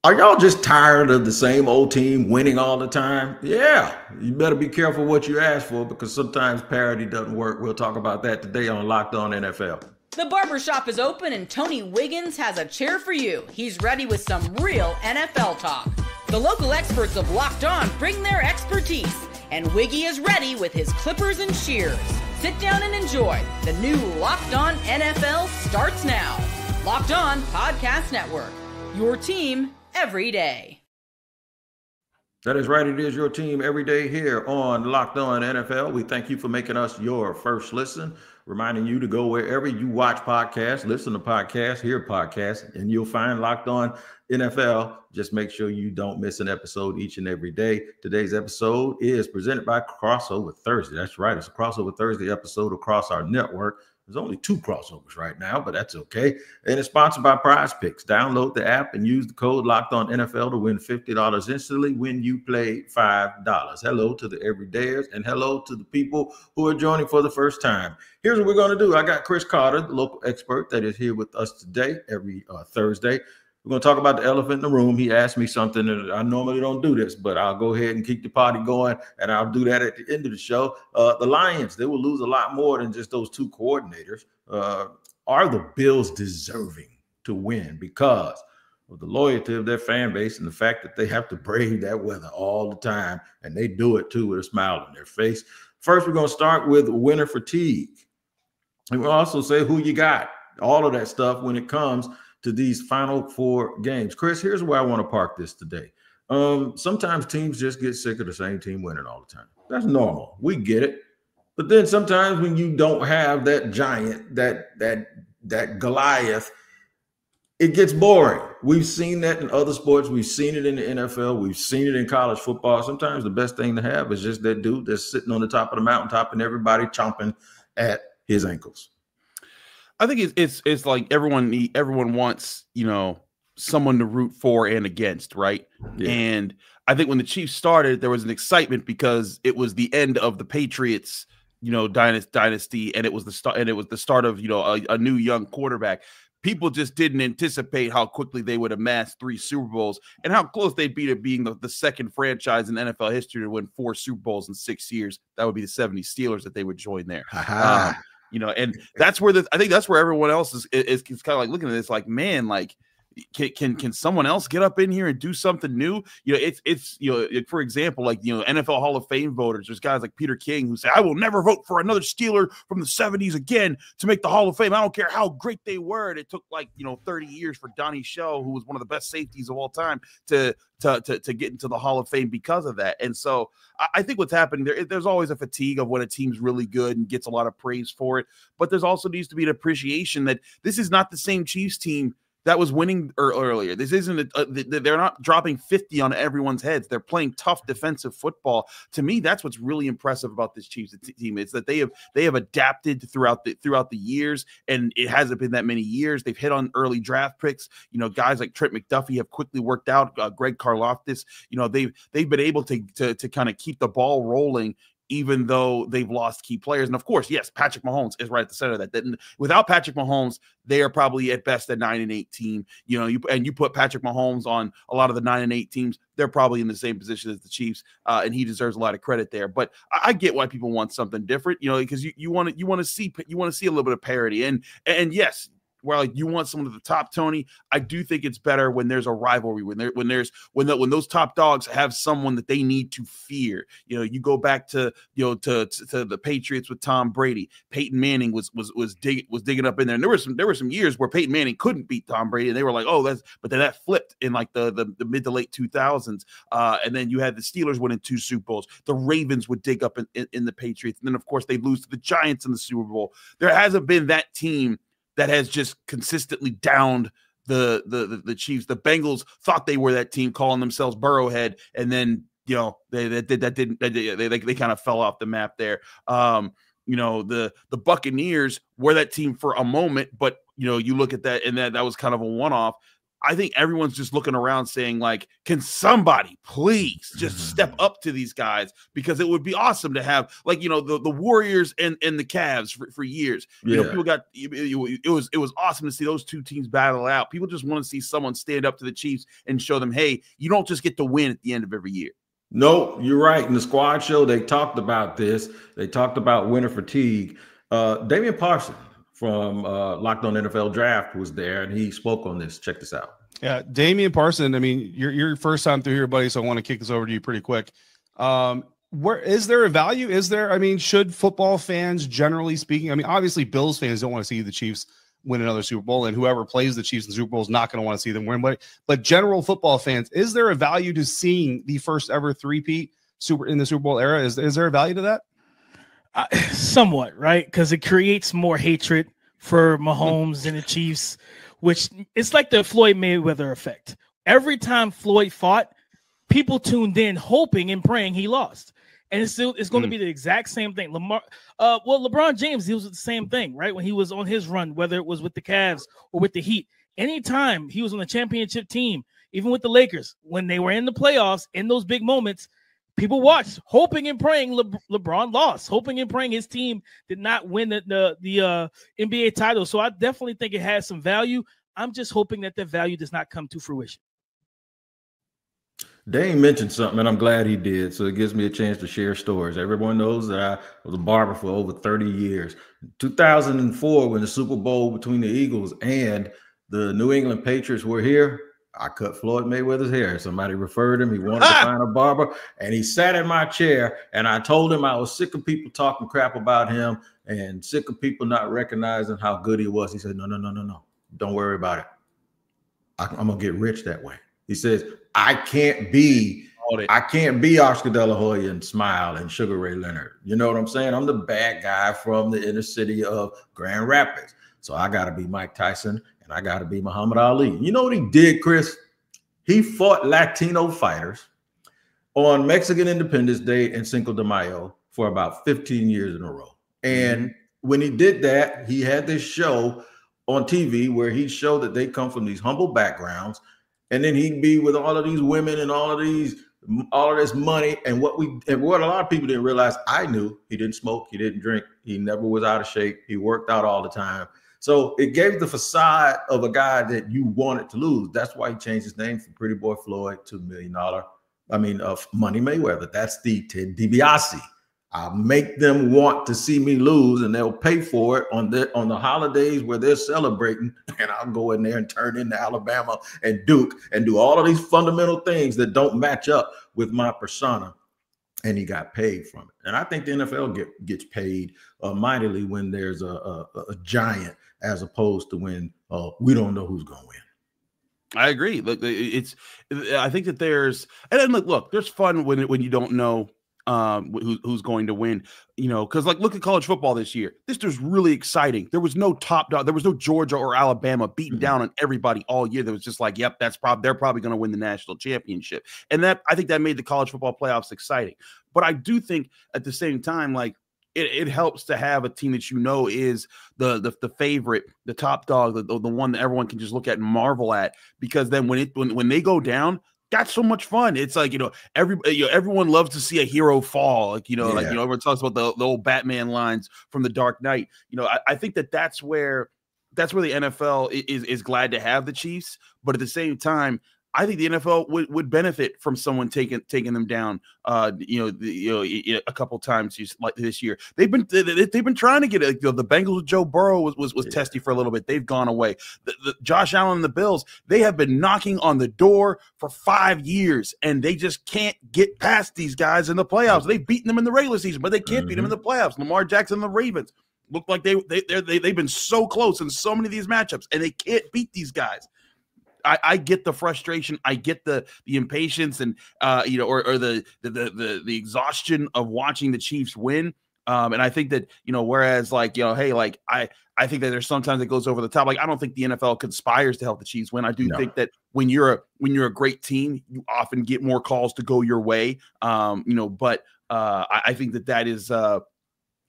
Are y'all just tired of the same old team winning all the time? Yeah, you better be careful what you ask for because sometimes parity doesn't work. We'll talk about that today on Locked On NFL. The barbershop is open and Tony Wiggins has a chair for you. He's ready with some real NFL talk. The local experts of Locked On bring their expertise, and Wiggy is ready with his clippers and shears. Sit down and enjoy. The new Locked On NFL starts now. Locked On Podcast Network. Your team every day. That is right. It is your team every day here on Locked On NFL. We thank you for making us your first listen, reminding you to go wherever you watch podcasts, listen to podcasts, hear podcasts, and you'll find Locked On NFL. Just make sure you don't miss an episode each and every day. Today's episode is presented by Crossover Thursday. That's right. It's a Crossover Thursday episode across our network. There's only 2 crossovers right now, but that's okay. And it's sponsored by Prize Picks. Download the app and use the code LOCKEDONNFL to win $50 instantly when you play $5. Hello to the everydayers and hello to the people who are joining for the first time. Here's what we're going to do. I got Chris Carter, the local expert that is here with us today every Thursday. We're going to talk about the elephant in the room. He asked me something, and I normally don't do this, but I'll go ahead and keep the party going, and I'll do that at the end of the show. The Lions, they will lose a lot more than just those 2 coordinators. Are the Bills deserving to win because of the loyalty of their fan base and the fact that they have to brave that weather all the time, and they do it, too, with a smile on their face? First, we're going to start with winter fatigue. And we'll also say who you got, all of that stuff when it comes to these final 4 games. Chris, here's where I want to park this today. Sometimes teams just get sick of the same team winning all the time. That's normal. We get it. But then sometimes when you don't have that giant, that Goliath, it gets boring. We've seen that in other sports. We've seen it in the NFL. We've seen it in college football. Sometimes the best thing to have is just that dude that's sitting on the top of the mountaintop and everybody chomping at his ankles. I think it's like everyone wants, someone to root for and against, right? Yeah. And I think when the Chiefs started, there was an excitement because it was the end of the Patriots, dynasty, and it was the start of a new young quarterback. People just didn't anticipate how quickly they would amass 3 Super Bowls and how close they'd be to being the second franchise in NFL history to win 4 Super Bowls in 6 years. That would be the 70 Steelers that they would join there. And that's where I think that's where everyone else is kind of like looking at this like, man, like can someone else get up in here and do something new? It's for example, like NFL Hall of Fame voters, there's guys like Peter King who say, I will never vote for another Steeler from the 70s again to make the Hall of Fame. I don't care how great they were. And it took 30 years for Donnie Shell, who was one of the best safeties of all time, to get into the Hall of Fame because of that. And so I think what's happening there's always a fatigue of when a team's really good and gets a lot of praise for it. But there's also needs to be an appreciation that this is not the same Chiefs team that was winning earlier. This isn't they're not dropping 50 on everyone's heads. They're playing tough defensive football. To me, that's what's really impressive about this Chiefs team. It's that they have adapted throughout the years, and it hasn't been that many years. They've hit on early draft picks. Guys like Trent McDuffie have quickly worked out. Greg Karlaftis, they've been able to kind of keep the ball rolling, even though they've lost key players. And of course, yes, Patrick Mahomes is right at the center of that. Then without Patrick Mahomes, they are probably at best a 9-8 team. You put Patrick Mahomes on a lot of the 9-8 teams, they're probably in the same position as the Chiefs, and he deserves a lot of credit there. But I get why people want something different, because you want to see a little bit of parity. And yes, where like you want someone at the top, Tony, I do think it's better when there's a rivalry, when those top dogs have someone that they need to fear. You go back to the Patriots with Tom Brady. Peyton Manning was digging up in there, and there were some years where Peyton Manning couldn't beat Tom Brady, and they were like, but then that flipped in like the mid to late 2000s, and then you had the Steelers winning 2 Super Bowls. The Ravens would dig up in the Patriots, and then of course they lose to the Giants in the Super Bowl. There hasn't been that team that has just consistently downed the Chiefs. The Bengals thought they were that team, calling themselves Burrowhead, and then they kind of fell off the map there. The Buccaneers were that team for a moment, but you look at that, and that was kind of a one-off. I think everyone's just looking around saying, like, can somebody please just step up to these guys? Because it would be awesome to have, like, you know, the Warriors and the Cavs for years. You know, people got it was awesome to see those two teams battle out. People just want to see someone stand up to the Chiefs and show them, hey, you don't just get to win at the end of every year. No, you're right. In the squad show, they talked about this. They talked about winter fatigue. Damian Parson from Locked On NFL Draft was there, and he spoke on this. Check this out. Yeah, Damian Parson. I mean, your first time through here, buddy. So I want to kick this over to you pretty quick. Where is there a value? Is there? I mean, should football fans, generally speaking, I mean, obviously Bills fans don't want to see the Chiefs win another Super Bowl, and whoever plays the Chiefs in the Super Bowl is not going to want to see them win. But general football fans, is there a value to seeing the first ever three-peat in the Super Bowl era? Is there a value to that? Somewhat, right? Because it creates more hatred for Mahomes and the Chiefs, which it's like the Floyd Mayweather effect. Every time Floyd fought, people tuned in hoping and praying he lost. And it's going to be the exact same thing. LeBron James, he was the same thing, right? When he was on his run, whether it was with the Cavs or with the Heat, anytime he was on the championship team, even with the Lakers, when they were in the playoffs, in those big moments, people watched, hoping and praying LeBron lost, hoping and praying his team did not win the NBA title. So I definitely think it has some value. I'm just hoping that the value does not come to fruition. Dane mentioned something, and I'm glad he did. So it gives me a chance to share stories. Everyone knows that I was a barber for over 30 years. 2004, when the Super Bowl between the Eagles and the New England Patriots were here, I cut Floyd Mayweather's hair. Somebody referred him. He wanted to find a barber, and he sat in my chair, and I told him I was sick of people talking crap about him and sick of people not recognizing how good he was. He said, no. Don't worry about it. I'm going to get rich that way. He says, I can't be Oscar De La Hoya and Smile and Sugar Ray Leonard. You know what I'm saying? I'm the bad guy from the inner city of Grand Rapids. So I got to be Mike Tyson and I got to be Muhammad Ali. You know what he did, Chris? He fought Latino fighters on Mexican Independence Day and Cinco de Mayo for about 15 years in a row. And when he did that, he had this show on TV where he showed that they come from these humble backgrounds. And then he'd be with all of these women and all of this money. And what a lot of people didn't realize, I knew he didn't smoke, he didn't drink, he never was out of shape, he worked out all the time. So it gave the facade of a guy that you wanted to lose. That's why he changed his name from Pretty Boy Floyd to $1 million. Money Mayweather. That's the Ted DiBiase. I'll make them want to see me lose, and they'll pay for it on the holidays where they're celebrating. And I'll go in there and turn into Alabama and Duke and do all of these fundamental things that don't match up with my persona. And he got paid from it. And I think the NFL gets paid mightily when there's a giant, as opposed to when we don't know who's going to win. I agree. Look, I think that there's, and then look, there's fun when you don't know who's going to win, you know, because like look at college football this year. This was really exciting. There was no top dog. There was no Georgia or Alabama beating down on everybody all year. There was just like, yep, they're probably going to win the national championship, and I think that made the college football playoffs exciting. But I do think at the same time, like it helps to have a team that you know is the favorite, the top dog, the one that everyone can just look at and marvel at, because then when they go down, that's so much fun. It's like, everyone loves to see a hero fall. Like, everyone talks about the old Batman lines from The Dark Knight. I think that's where the NFL is glad to have the Chiefs. But at the same time, I think the NFL would benefit from someone taking them down. A couple times like this year. They've been trying to get it. The Bengals with Joe Burrow was testy for a little bit. They've gone away. The Josh Allen and the Bills, they have been knocking on the door for 5 years, and they just can't get past these guys in the playoffs. They've beaten them in the regular season, but they can't beat them in the playoffs. Lamar Jackson and the Ravens look like they've been so close in so many of these matchups, and they can't beat these guys. I get the frustration. I get the impatience and or the exhaustion of watching the Chiefs win. And I think that, whereas I think that there's sometimes it goes over the top. Like, I don't think the NFL conspires to help the Chiefs win. I do think that when you're a great team, you often get more calls to go your way. But I think that is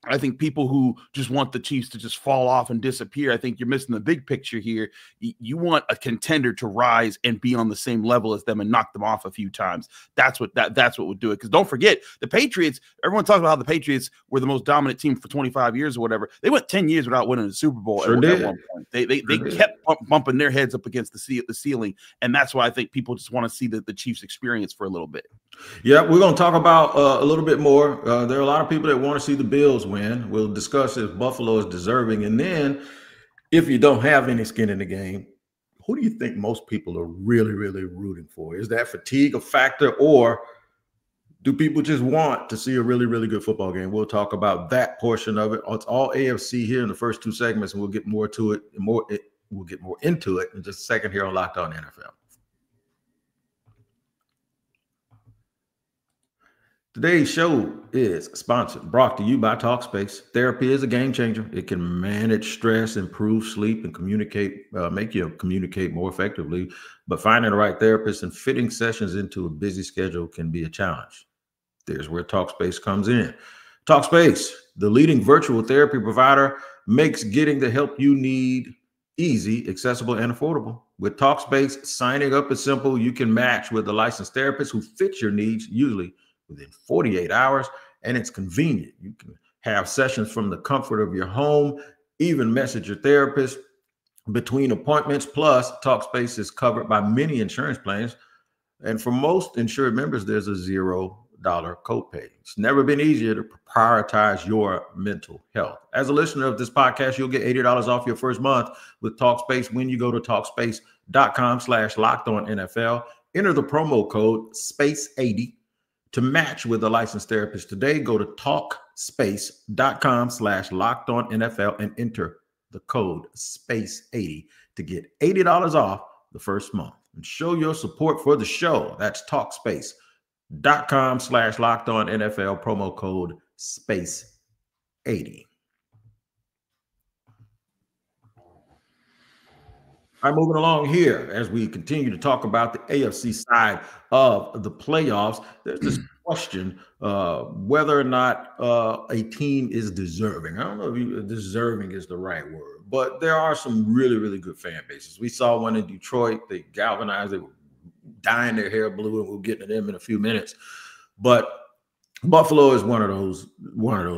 I think people who just want the Chiefs to just fall off and disappear, I think you're missing the big picture here. You want a contender to rise and be on the same level as them and knock them off a few times. That's what would do it. Because don't forget, the Patriots, everyone talks about how the Patriots were the most dominant team for 25 years or whatever. They went 10 years without winning a Super Bowl at one point. They kept bumping their heads up against the ceiling, and that's why I think people just want to see the Chiefs experience for a little bit. Yeah, we're going to talk about a little bit more. There are a lot of people that want to see the Bills win. We'll discuss if Buffalo is deserving. And then if you don't have any skin in the game, who do you think most people are really, really rooting for? Is that fatigue a factor, or do people just want to see a really, really good football game? We'll talk about that portion of it. It's all AFC here in the first two segments, and we'll get more to it. We'll get more into it in just a second here on Locked On NFL. Today's show is brought to you by Talkspace. Therapy is a game changer. It can manage stress, improve sleep, and make you communicate more effectively. But finding the right therapist and fitting sessions into a busy schedule can be a challenge. There's where Talkspace comes in. Talkspace, the leading virtual therapy provider, makes getting the help you need easy, accessible, and affordable. With Talkspace, signing up is simple. You can match with a licensed therapist who fits your needs, usually within 48 hours, and it's convenient. You can have sessions from the comfort of your home, even message your therapist between appointments. Plus, Talkspace is covered by many insurance plans, and for most insured members, there's a $0 copay. It's never been easier to prioritize your mental health. As a listener of this podcast, you'll get $80 off your first month with Talkspace when you go to Talkspace.com/LockedOnNFL. Enter the promo code SPACE80 to match with a licensed therapist today. Go to Talkspace.com/LockedOnNFL and enter the code SPACE80 to get $80 off the first month and show your support for the show. That's Talkspace.com/LockedOnNFL, promo code SPACE80. All right, moving along here as we continue to talk about the AFC side of the playoffs. There's this question whether or not a team is deserving. I don't know if deserving is the right word, but there are some really, really good fan bases. We saw one in Detroit. They galvanized. They were dyeing their hair blue, and we'll get to them in a few minutes. But Buffalo is one of those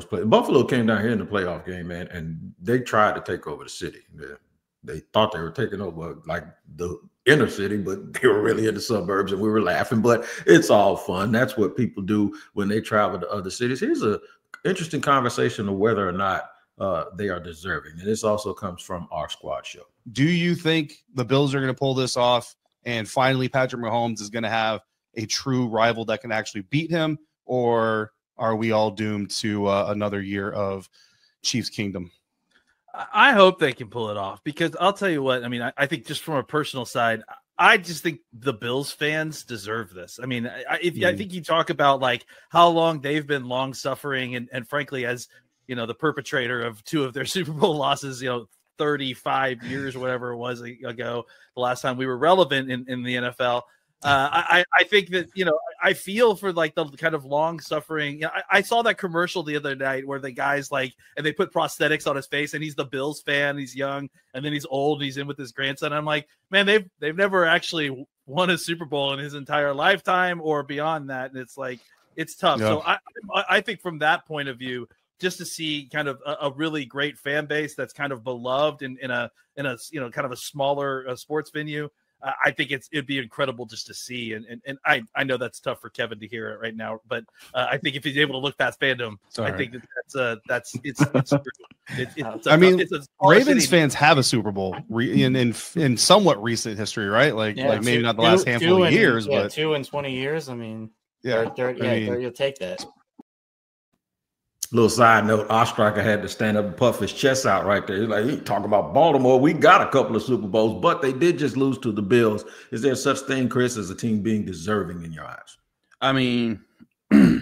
players. Buffalo came down here in the playoff game, man, and they tried to take over the city. They thought they were taking over like the inner city, but they were really in the suburbs, and we were laughing. But it's all fun. That's what people do when they travel to other cities. Here's an interesting conversation of whether or not they are deserving. And this also comes from our squad show. Do you think the Bills are going to pull this off, and finally Patrick Mahomes is going to have a true rival that can actually beat him, or are we all doomed to another year of Chiefs Kingdom? I hope they can pull it off, because I'll tell you what, I mean, I think just from a personal side, I just think the Bills fans deserve this. I mean, I think you talk about like how long they've been long suffering, and frankly, as you know, the perpetrator of two of their Super Bowl losses, 35 years or whatever it was ago, the last time we were relevant in the NFL. I think that, I feel for like the kind of long suffering. I saw that commercial the other night where the guy's like, and they put prosthetics on his face, and he's the Bills fan. He's young, and then he's old, and he's in with his grandson. I'm like, man, they've never actually won a Super Bowl in his entire lifetime or beyond that. And it's like, it's tough. Yeah. So I think from that point of view, just to see kind of a really great fan base that's kind of beloved in a kind of a smaller sports venue. I think it'd be incredible just to see, and I know that's tough for Kevin to hear it right now, but I think if he's able to look past fandom, I think it's I mean, Ravens fans have a Super Bowl in somewhat recent history, right? Like maybe not the last handful of years, but 2 in 20 years. I mean, you'll take that. Little side note, Ostriker had to stand up and puff his chest out right there. He's like, he talking about Baltimore. We got a couple of Super Bowls, but they did just lose to the Bills. Is there such thing, Chris, as a team being deserving in your eyes? I mean, you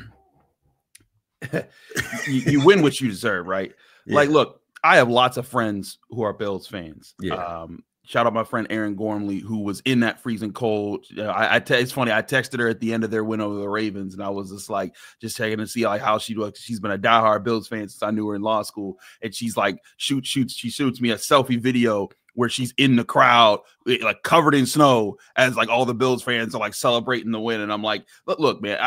win what you deserve, right? Yeah. Like, look, I have lots of friends who are Bills fans. Yeah. shout out my friend Aaron Gormley, who was in that freezing cold. It's funny. I texted her at the end of their win over the Ravens, and I was just checking to see like how she was. She's been a diehard Bills fan since I knew her in law school, and she's like, she shoots me a selfie video where she's in the crowd, like covered in snow, as like all the Bills fans are like celebrating the win. And I'm like, look, man,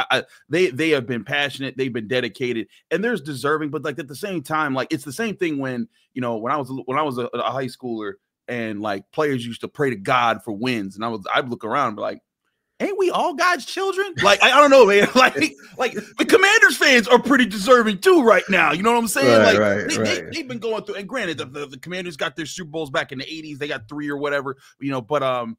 they have been passionate, they've been dedicated, and there's deserving, but like at the same time, like it's the same thing when when I was a high schooler and like players used to pray to God for wins, and I'd look around and be like, ain't we all God's children? Like, I don't know, man. Like the Commanders fans are pretty deserving too right now. You know what I'm saying? They've been going through, and granted, the Commanders got their Super Bowls back in the 80s. They got 3 or whatever, but I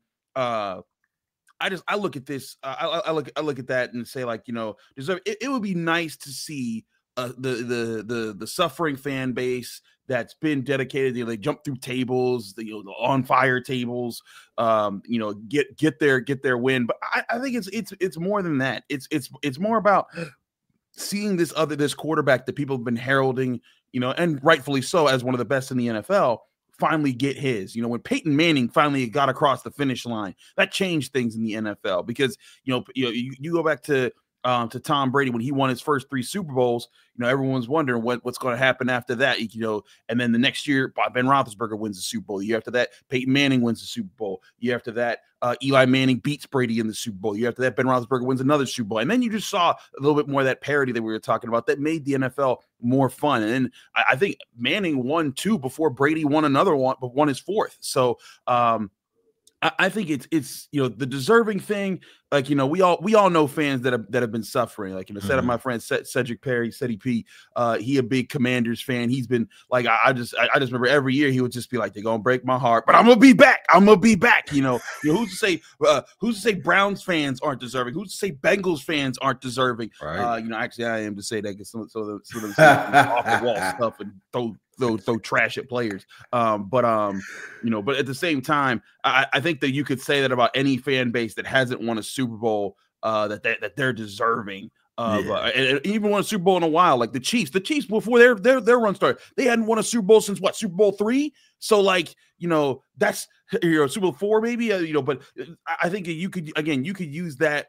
look at this, I look at that and say, like, it would be nice to see the suffering fan base that's been dedicated. They jump through tables, the on fire tables, get their win. But I think it's more than that. It's more about seeing this quarterback that people have been heralding, and rightfully so, as one of the best in the NFL, finally get his. When Peyton Manning finally got across the finish line, that changed things in the NFL, because you go back to Tom Brady when he won his first 3 Super Bowls. Everyone's wondering what's going to happen after that. And then the next year, Ben Roethlisberger wins the Super Bowl. The year after that, Peyton Manning wins the Super Bowl. The year after that, Eli Manning beats Brady in the Super Bowl. The year after that, Ben Roethlisberger wins another Super Bowl. And then you just saw a little bit more of that parity that we were talking about that made the NFL more fun. And then I think Manning won 2 before Brady won another one, but won his 4th. So I think it's the deserving thing. Like, we all know fans that have been suffering. Like, set up my friend Cedric Perry, Ceddy P. He a big Commanders fan. He's been like, I just remember every year he would just be like, they're gonna break my heart, but I'm gonna be back. Who's to say Browns fans aren't deserving? Who's to say Bengals fans aren't deserving? Right. Actually, I am to say that, because some of them off the wall stuff and throw trash at players. But at the same time, I think that you could say that about any fan base that hasn't won a Super Bowl, that they're deserving of, and even won a Super Bowl in a while. Like the Chiefs before their run started, they hadn't won a Super Bowl since what, Super Bowl 3? So like, that's Super Bowl 4 maybe, but I think you could use that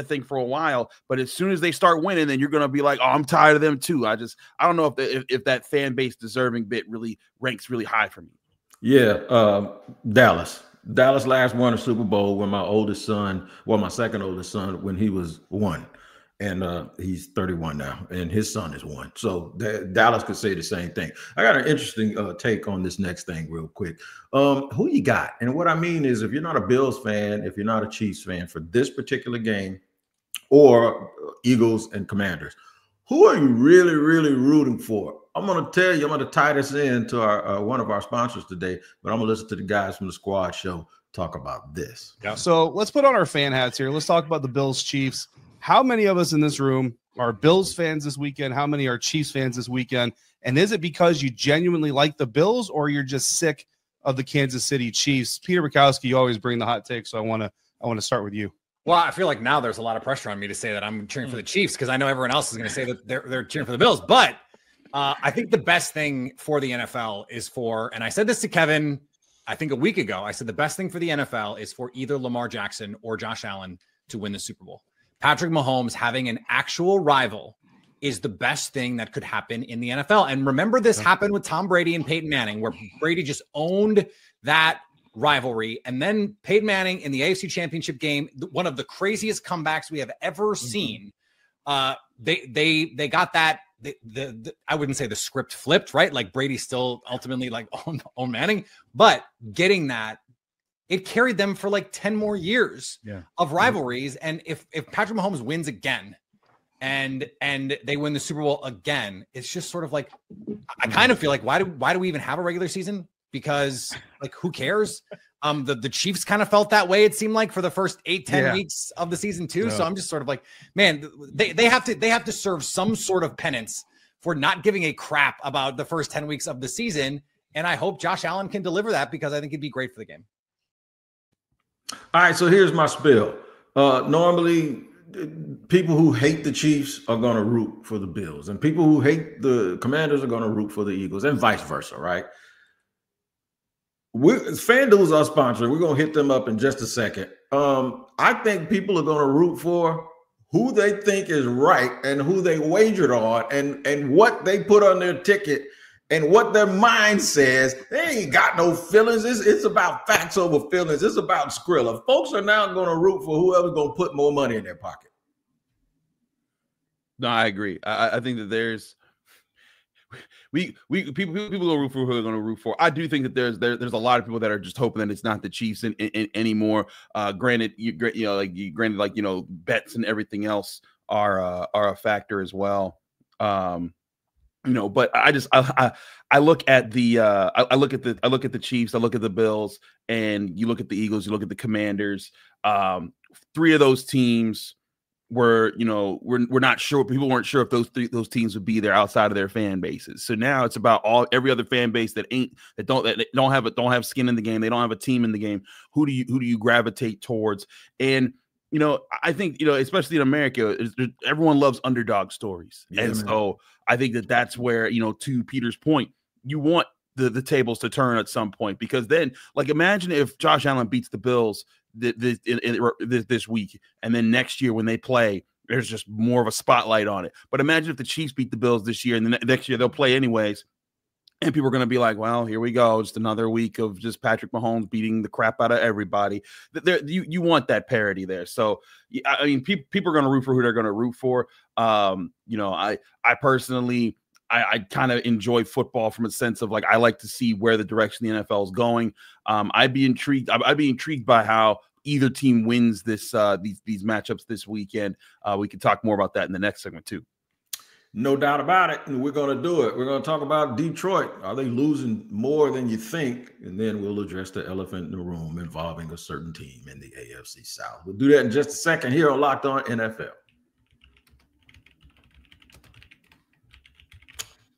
thing for a while, but as soon as they start winning, then you're gonna be like, oh, I'm tired of them too. I don't know if that fan base deserving bit really ranks really high for me. Yeah, Dallas last won a Super Bowl when my second oldest son, when he was 1, and he's 31 now, and his son is 1. So Dallas could say the same thing. I got an interesting take on this next thing real quick. Who you got? And what I mean is, if you're not a Bills fan, if you're not a Chiefs fan for this particular game, or Eagles and Commanders, who are you really, really rooting for? I'm going to tell you, I'm going to tie this into our one of our sponsors today, but I'm going to listen to the guys from the Squad Show talk about this. Yeah. So let's put on our fan hats here. Let's talk about the Bills Chiefs. How many of us in this room are Bills fans this weekend? How many are Chiefs fans this weekend? And is it because you genuinely like the Bills, or you're just sick of the Kansas City Chiefs? Peter Bukowski, you always bring the hot take, so I want to start with you. Well, I feel like now there's a lot of pressure on me to say that I'm cheering for the Chiefs, because I know everyone else is going to say that they're cheering for the Bills. But I think the best thing for the NFL is and I said this to Kevin, I think a week ago, I said the best thing for the NFL is for either Lamar Jackson or Josh Allen to win the Super Bowl. Patrick Mahomes having an actual rival is the best thing that could happen in the NFL. And remember, this happened with Tom Brady and Peyton Manning, where Brady just owned that rivalry. And then Peyton Manning in the AFC Championship game, one of the craziest comebacks we have ever seen. They got that. I wouldn't say the script flipped, right? Like Brady still ultimately like owned Manning, but getting that, it carried them for like 10 more years of rivalries. And if Patrick Mahomes wins again and they win the Super Bowl again, it's just sort of like, I kind of feel like, why do we even have a regular season? Because like, who cares? The Chiefs kind of felt that way, it seemed like, for the first 8-10 weeks of the season too. So I'm just sort of like, man, they have to serve some sort of penance for not giving a crap about the first 10 weeks of the season. And I hope Josh Allen can deliver that, because I think it'd be great for the game. All right, so here's my spiel. Normally, people who hate the Chiefs are going to root for the Bills, and people who hate the Commanders are going to root for the Eagles, and vice versa, right? FanDuel's our sponsor. We're going to hit them up in just a second. I think people are going to root for who they think is right and who they wagered on and what they put on their ticket and what their mind says. They ain't got no feelings. It's about facts over feelings. It's about Skrilla. Folks are now going to root for whoever's going to put more money in their pocket. No, I agree. I think that there's people go root for who they're going to root for. I do think that there's a lot of people that are just hoping that it's not the Chiefs in anymore. Granted, bets and everything else are a factor as well. But I look at the Chiefs, I look at the Bills, and you look at the Eagles, you look at the Commanders. Three of those teams were not sure. People weren't sure if those teams would be there outside of their fan bases. So now it's about every other fan base that don't have skin in the game. They don't have a team in the game. Who do you gravitate towards? And I think especially in America, everyone loves underdog stories, and so I think that's where to Peter's point, you want the tables to turn at some point, because then imagine if Josh Allen beats the Bills this week, and then next year when they play, there's just more of a spotlight on it. But imagine if the Chiefs beat the Bills this year, and the next year they'll play anyways, and people are going to be like, well, here we go, just another week of just Patrick Mahomes beating the crap out of everybody. You want that parity there. So I mean, people are going to root for who they're going to root for. I personally, I kind of enjoy football from a sense of I like to see where the direction the NFL is going. I'd be intrigued by how either team wins these matchups this weekend. We can talk more about that in the next segment too. No doubt about it. And we're going to do it. We're going to talk about Detroit. Are they losing more than you think? And then we'll address the elephant in the room involving a certain team in the AFC South. We'll do that in just a second here on Locked On NFL.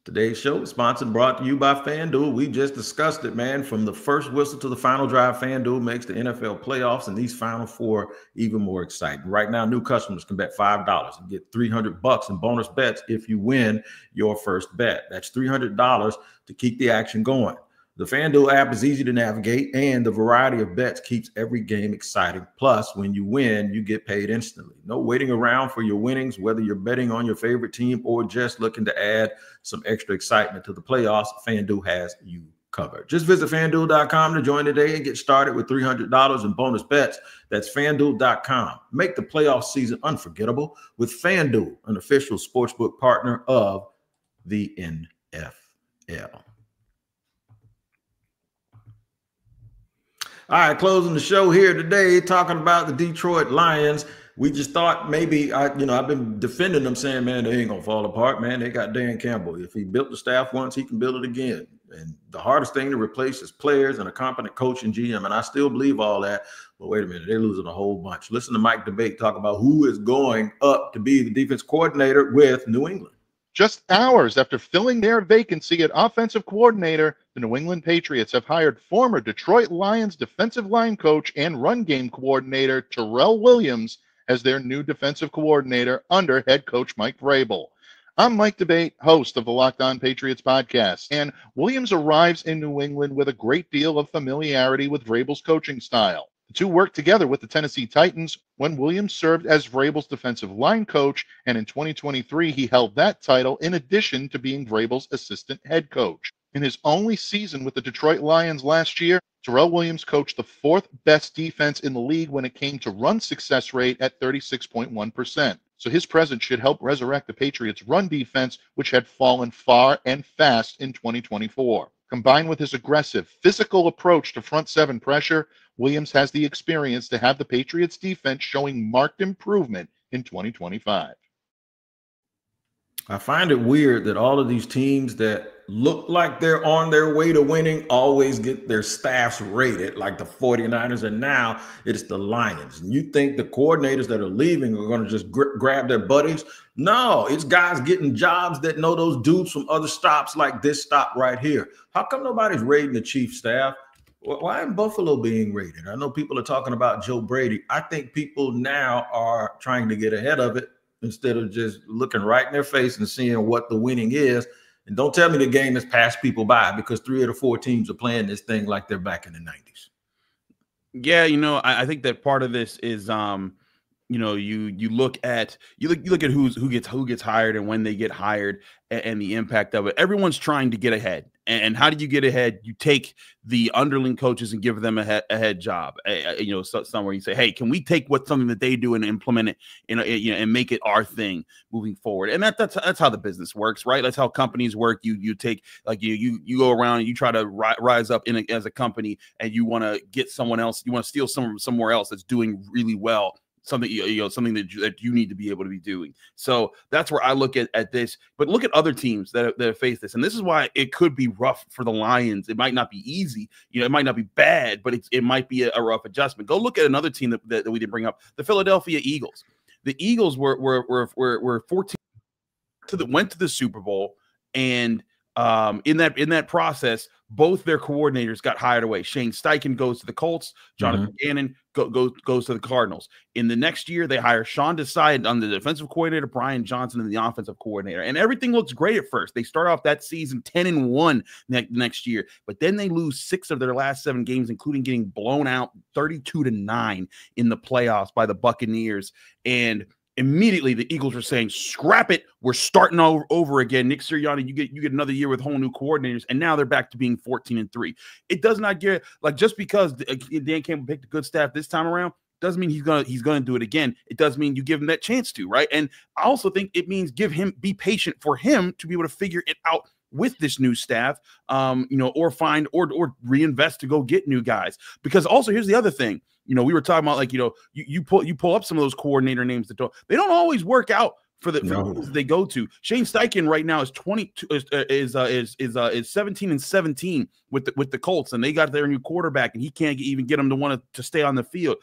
Today's show is sponsored and brought to you by FanDuel. We just discussed it, man. From the first whistle to the final drive, FanDuel makes the NFL playoffs and these Final Four even more exciting. Right now, new customers can bet $5 and get $300 in bonus bets if you win your first bet. That's $300 to keep the action going. The FanDuel app is easy to navigate, and the variety of bets keeps every game exciting. Plus, when you win, you get paid instantly. No waiting around for your winnings, whether you're betting on your favorite team or just looking to add some extra excitement to the playoffs, FanDuel has you covered. Just visit FanDuel.com to join today and get started with $300 in bonus bets. That's FanDuel.com. Make the playoff season unforgettable with FanDuel, an official sportsbook partner of the NFL. All right, closing the show here today, talking about the Detroit Lions. We just thought maybe, I've been defending them, saying, man, they ain't going to fall apart, man. They got Dan Campbell. If he built the staff once, he can build it again. And the hardest thing to replace is players and a competent coach and GM. And I still believe all that. But wait a minute, they're losing a whole bunch. Listen to Mike Debate talk about who is going up to be the defense coordinator with New England. Just hours after filling their vacancy at offensive coordinator, the New England Patriots have hired former Detroit Lions defensive line coach and run game coordinator Terrell Williams as their new defensive coordinator under head coach Mike Vrabel. I'm Mike Debate, host of the Locked On Patriots podcast, and Williams arrives in New England with a great deal of familiarity with Vrabel's coaching style. The two worked together with the Tennessee Titans when Williams served as Vrabel's defensive line coach, and in 2023 he held that title in addition to being Vrabel's assistant head coach. In his only season with the Detroit Lions last year, Terrell Williams coached the fourth best defense in the league when it came to run success rate at 36.1%. So his presence should help resurrect the Patriots' run defense, which had fallen far and fast in 2024. Combined with his aggressive, physical approach to front seven pressure, Williams has the experience to have the Patriots' defense showing marked improvement in 2025. I find it weird that all of these teams that look like they're on their way to winning always get their staffs rated, like the 49ers, and now it's the Lions. And you think the coordinators that are leaving are going to just grab their buddies? No, it's guys getting jobs that know those dudes from other stops like this stop right here. How come nobody's rating the chief staff? Why isn't Buffalo being rated? I know people are talking about Joe Brady. I think people now are trying to get ahead of it instead of just looking right in their face and seeing what the winning is. And don't tell me the game has passed people by, because 3 of the 4 teams are playing this thing like they're back in the 90s. Yeah, I think that part of this is you look at who gets hired and when they get hired, and the impact of it. Everyone's trying to get ahead, and how do you get ahead? You take the underling coaches and give them a head job. Somewhere you say, hey, can we take something that they do and implement it and make it our thing moving forward? And that's how the business works, right? That's how companies work. You take, like, you go around and you try to rise up as a company, and you want to get someone else, you want to steal somewhere else that's doing really well. Something that you need to be able to be doing. So that's where I look at this. But look at other teams that have faced this, and this is why it could be rough for the Lions. It might not be easy, it might not be bad, but it might be a rough adjustment. Go look at another team that we didn't bring up, the Philadelphia Eagles. The Eagles were 14 went to the Super Bowl, and in that process, both their coordinators got hired away. Shane Steichen goes to the Colts. Jonathan Gannon goes to the Cardinals. In the next year, they hire Sean Desai on the defensive coordinator, Brian Johnson and the offensive coordinator. And everything looks great at first. They start off that season 10-1 next year, but then they lose 6 of their last 7 games, including getting blown out 32-9 in the playoffs by the Buccaneers. And immediately the Eagles were saying, scrap it, we're starting over again. Nick Sirianni, you get another year with whole new coordinators, and now they're back to being 14-3. It does not get, like, just because Dan Campbell picked a good staff this time around doesn't mean he's gonna do it again. It does mean you give him that chance to, right? And I also think it means be patient for him to be able to figure it out with this new staff, or find or reinvest to go get new guys. Because also, here's the other thing. We were talking about, like, you pull up some of those coordinator names that they don't always work out for the schools they go to. Shane Steichen right now is 17-17 with the Colts, and they got their new quarterback, and he can't even get them to want to stay on the field.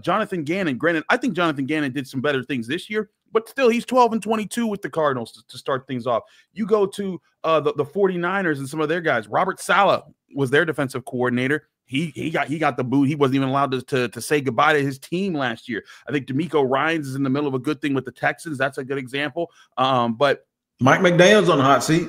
Jonathan Gannon, granted, I think Jonathan Gannon did some better things this year, but still, he's 12-22 with the Cardinals to start things off. You go to the 49ers and some of their guys. Robert Saleh was their defensive coordinator. He got the boot. He wasn't even allowed to say goodbye to his team last year. I think DeMeco Ryans is in the middle of a good thing with the Texans. That's a good example. But Mike McDaniel's on the hot seat.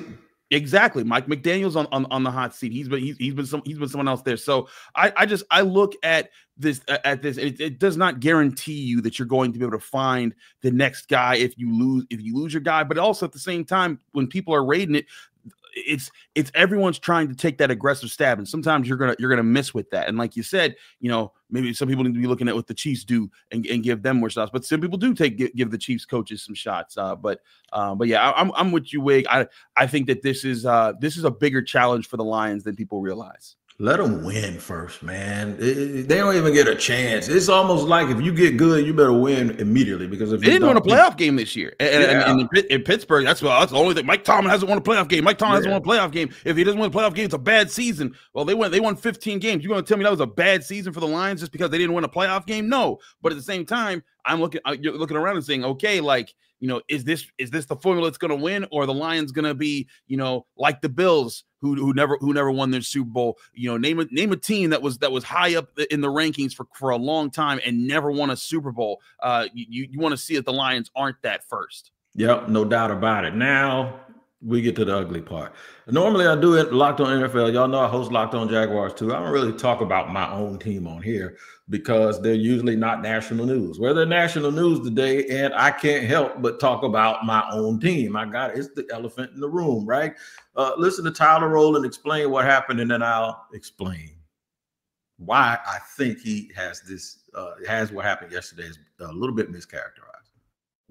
Exactly, Mike McDaniel's on the hot seat. He's been someone else there. So I look at this. It does not guarantee you that you're going to be able to find the next guy if you lose your guy. But also at the same time, when people are rating it, it's everyone's trying to take that aggressive stab, and sometimes you're gonna miss with that. And like you said, maybe some people need to be looking at what the Chiefs do and give them more shots. But some people do give the Chiefs coaches some shots. But yeah, I'm with you, Wig. I think that this is a bigger challenge for the Lions than people realize. Let them win first, man. They don't even get a chance. It's almost like if you get good, you better win immediately, because if they didn't win a playoff game this year, and in Pittsburgh, that's the only thing. Mike Tomlin hasn't won a playoff game. Hasn't won a playoff game. If he doesn't win a playoff game, it's a bad season. Well, they won 15 games. You're going to tell me that was a bad season for the Lions just because they didn't win a playoff game? No. But at the same time, you're looking around and saying, okay, like, is this the formula that's going to win, or the Lions going to be, like the Bills who never won their Super Bowl? Name a team that was high up in the rankings for a long time and never won a Super Bowl. You want to see that the Lions aren't that first. Yep, no doubt about it. Now we get to the ugly part. Normally I do it Locked On NFL. Y'all know I host Locked On Jaguars too. I don't really talk about my own team on here because they're usually not national news. Well, they're national news today, and I can't help but talk about my own team. It's the elephant in the room, right? Listen to Tyler Rowland explain what happened, and then I'll explain why I think he has what happened yesterday is a little bit mischaracterized.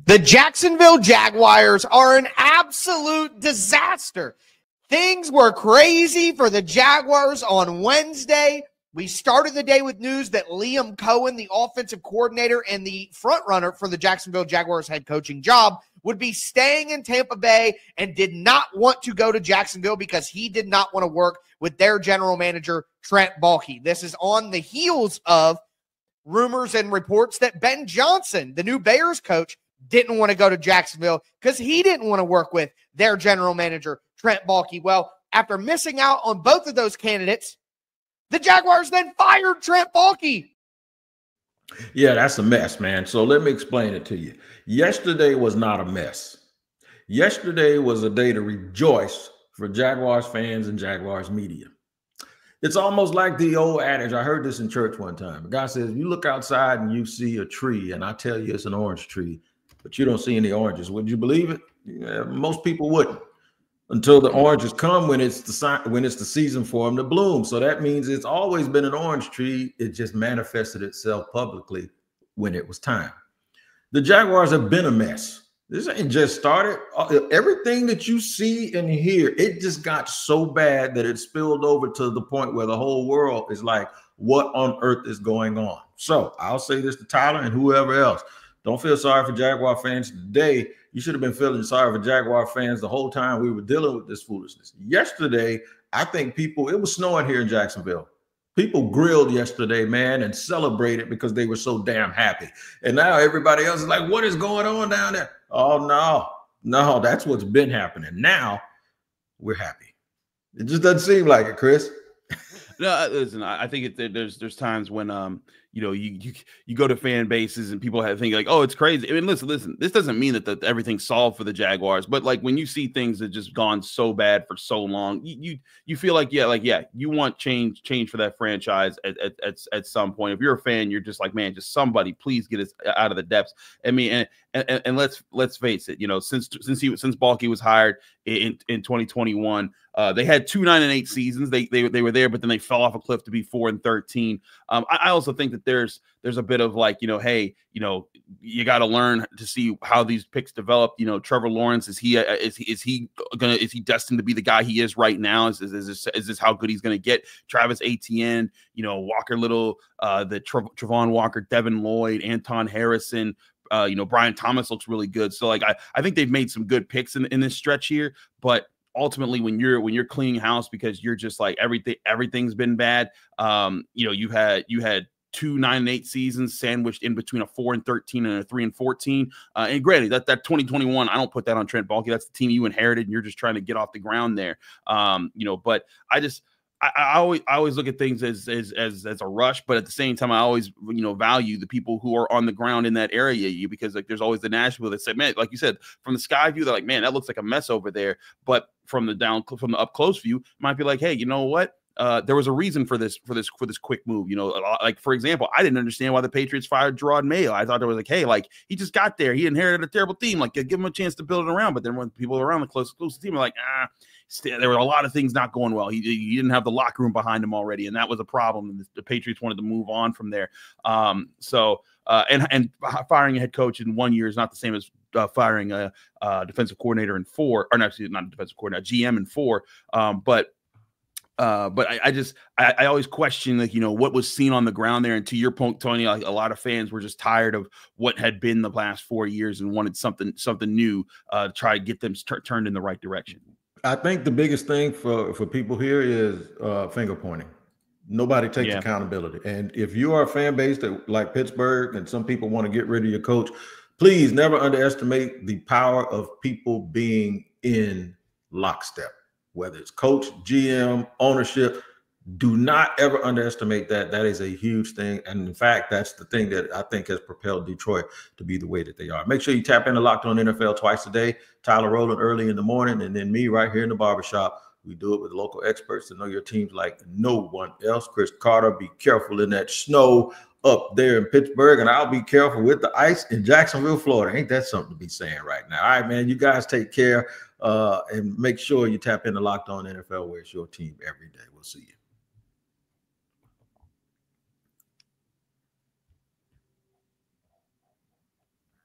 The Jacksonville Jaguars are an absolute disaster. Things were crazy for the Jaguars on Wednesday. We started the day with news that Liam Cohen, the offensive coordinator and the front runner for the Jacksonville Jaguars head coaching job, would be staying in Tampa Bay and did not want to go to Jacksonville because he did not want to work with their general manager, Trent Baalke. This is on the heels of rumors and reports that Ben Johnson, the new Bears coach, didn't want to go to Jacksonville because he didn't want to work with their general manager, Trent Baalke. Well, after missing out on both of those candidates, the Jaguars then fired Trent Baalke. Yeah, that's a mess, man. So let me explain it to you. Yesterday was not a mess. Yesterday was a day to rejoice for Jaguars fans and Jaguars media. It's almost like the old adage. I heard this in church one time. A guy says, you look outside and you see a tree, and I tell you it's an orange tree, but you don't see any oranges. Would you believe it? Yeah, most people wouldn't, until the oranges come when it's the season for them to bloom. So that means it's always been an orange tree. It just manifested itself publicly when it was time. The Jaguars have been a mess. This ain't just started. Everything that you see and hear, it just got so bad that it spilled over to the point where the whole world is like, what on earth is going on? So I'll say this to Tyler and whoever else. Don't feel sorry for Jaguar fans today. You should have been feeling sorry for Jaguar fans the whole time we were dealing with this foolishness. Yesterday, I think it was snowing here in Jacksonville. People grilled yesterday, man, and celebrated because they were so damn happy. And now everybody else is like, what is going on down there? Oh, no, that's what's been happening. Now we're happy. It just doesn't seem like it, Chris. No, listen, I think there's times when you go to fan bases and people think like, oh, it's crazy. I mean, listen, this doesn't mean that everything's solved for the Jaguars, but like when you see things that just gone so bad for so long, you feel like you want change for that franchise at some point. If you're a fan, you're just like, man, just somebody please get us out of the depths. I mean, and let's face it, since Baalke was hired in 2021. They had 2 9-8 seasons. They were there, but then they fell off a cliff to be 4-13. I also think that there's a bit of like, hey, you got to learn to see how these picks develop. Trevor Lawrence, is he destined to be the guy he is right now? Is this how good he's going to get? Travis Etienne, Walker Little, the Travon Walker, Devin Lloyd, Anton Harrison. Brian Thomas looks really good. So like I think they've made some good picks in this stretch here, but ultimately when you're cleaning house because you're just like everything's been bad. You had 2 9-8 seasons sandwiched in between a 4-13 and a 3-14. And granted, that 2021, I don't put that on Trent Baalke. That's the team you inherited, and you're just trying to get off the ground there. But I always look at things as a rush, but at the same time, I always value the people who are on the ground in that area. Because like there's always the Nashville that said, man, like you said, from the sky view, they're like, man, that looks like a mess over there. But from the up close view, it might be like, hey, you know what? There was a reason for this quick move. Like for example, I didn't understand why the Patriots fired Gerard Mayo. I thought there was like, hey, like he just got there, he inherited a terrible team, like give him a chance to build it around. But then when people around the close team are like, there were a lot of things not going well. He didn't have the locker room behind him already, and that was a problem. And the Patriots wanted to move on from there. And firing a head coach in 1 year is not the same as firing a defensive coordinator in 4, or actually not a defensive coordinator, a GM in 4. But I always question what was seen on the ground there. And to your point, Tony, a lot of fans were just tired of what had been the last 4 years and wanted something new to try to get them turned in the right direction. I think the biggest thing for people here is finger pointing. Nobody takes accountability. And if you are a fan base that like Pittsburgh and some people want to get rid of your coach, please never underestimate the power of people being in lockstep, whether it's coach, GM, ownership. Do not ever underestimate that. That is a huge thing. And in fact, that's the thing that I think has propelled Detroit to be the way that they are. Make sure you tap into Locked On NFL twice a day. Tyler Rowland early in the morning, and then me right here in the barbershop. We do it with local experts to know your teams like no one else. Chris Carter, be careful in that snow up there in Pittsburgh, and I'll be careful with the ice in Jacksonville, Florida. Ain't that something to be saying right now? All right, man, you guys take care and make sure you tap into Locked On NFL, where it's your team every day. We'll see you.